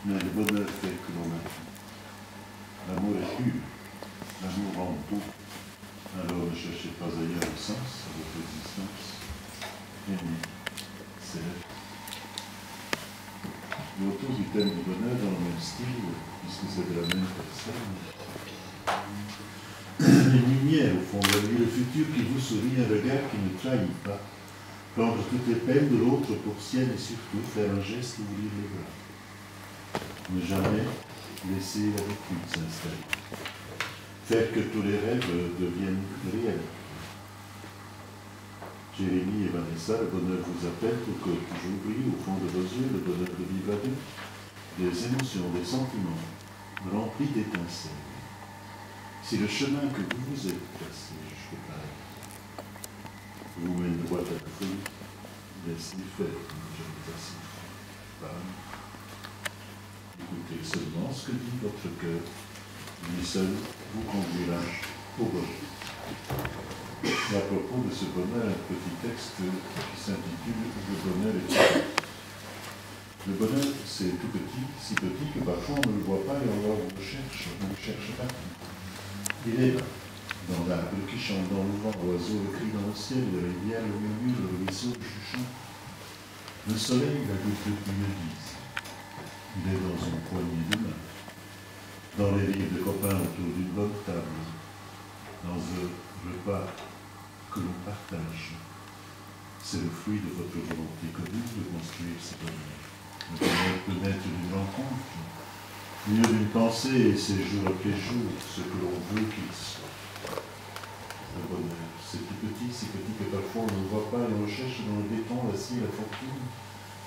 Mais le bonheur fait que l'on a tout. L'amour est pur, l'amour rend tout. Alors ne cherchez pas ailleurs le sens à votre existence. Aimez, c'est l'être. Et autour du thème du bonheur, dans le même style, puisque c'est de la même personne, une lumière au fond de la nuit, le futur qui vous sourit, un regard qui ne trahit pas, prendre toutes les peines de l'autre pour sienne et surtout faire un geste ou ouvrir les bras. Ne jamais laisser l'habitude s'installer. Faire que tous les rêves deviennent réels. Jérémie et Vanessa, le bonheur vous appelle pour que toujours brille au fond de vos yeux le bonheur de vivre à deux, des émotions, des sentiments, remplis d'étincelles. Si le chemin que vous vous êtes tracé jusqu'au paradis vous mène droit à la folie, laissez faire, je vous assure. Écoutez seulement ce que dit votre cœur. Lui seul vous conduira au bonheur. Et à propos de ce bonheur, un petit texte qui s'intitule « Le bonheur est tout petit ». Le bonheur, c'est tout petit, si petit que parfois on ne le voit pas et on le cherche pas. Il est là, dans l'arbre qui chante dans le vent, l'oiseau le crie dans le ciel, la rivière le murmure, le ruisseau le chuchote. Le soleil, la goutte de pluie le dise. Il est dans une poignée de main, dans les rires de copains autour d'une bonne table, dans un repas que l'on partage. C'est le fruit de votre volonté commune de construire ce bonheur. Le bonheur peut naître d'une rencontre, mieux d'une pensée, et c'est jour après jour ce que l'on veut qu'il soit. Le bonheur, c'est tout petit, si petit que parfois on ne le voit pas et on le cherche dans le béton, l'acier, la fortune.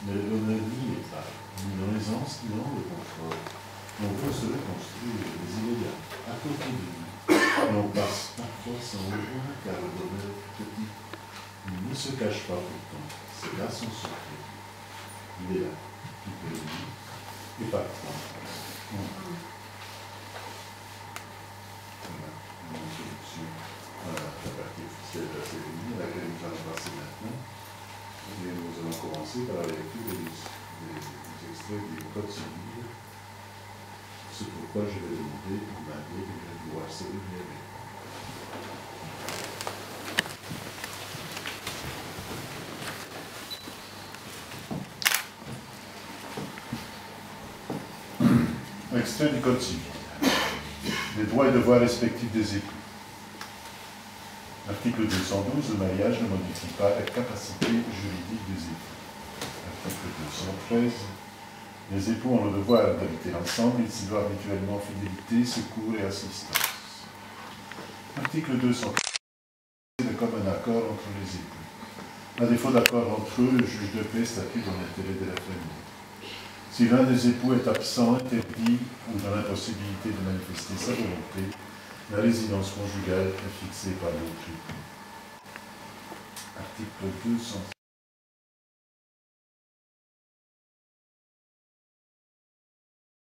Mais le bonheur n'y est pas, ni dans l'aisance, ni dans le confort. On veut se reconstruire, mais il est là, à côté de nous. Et on passe parfois sans le voir, car le bonheur petit ne se cache pas pourtant. C'est là son secret. Il est là, tout est lui, et parfois. Voilà, une introduction à la partie officielle de la cérémonie, à laquelle nous allons passer maintenant. Et nous allons commencer par la lecture des extraits du Code civil. C'est pourquoi je vais demander au marié de pouvoir se lever avec. Extrait du Code civil. Les droits et devoirs respectifs des époux. Article 212, le mariage ne modifie pas la capacité juridique des époux. Article 213, les époux ont le devoir d'habiter ensemble, ils s'y doivent mutuellement fidélité, secours et assistance. Article 214, le commun accord entre les époux. À défaut d'accord entre eux, le juge de paix statue dans l'intérêt de la famille. Si l'un des époux est absent, interdit ou dans l'impossibilité de manifester sa volonté, la résidence conjugale est fixée par l'autre époux. Article 216.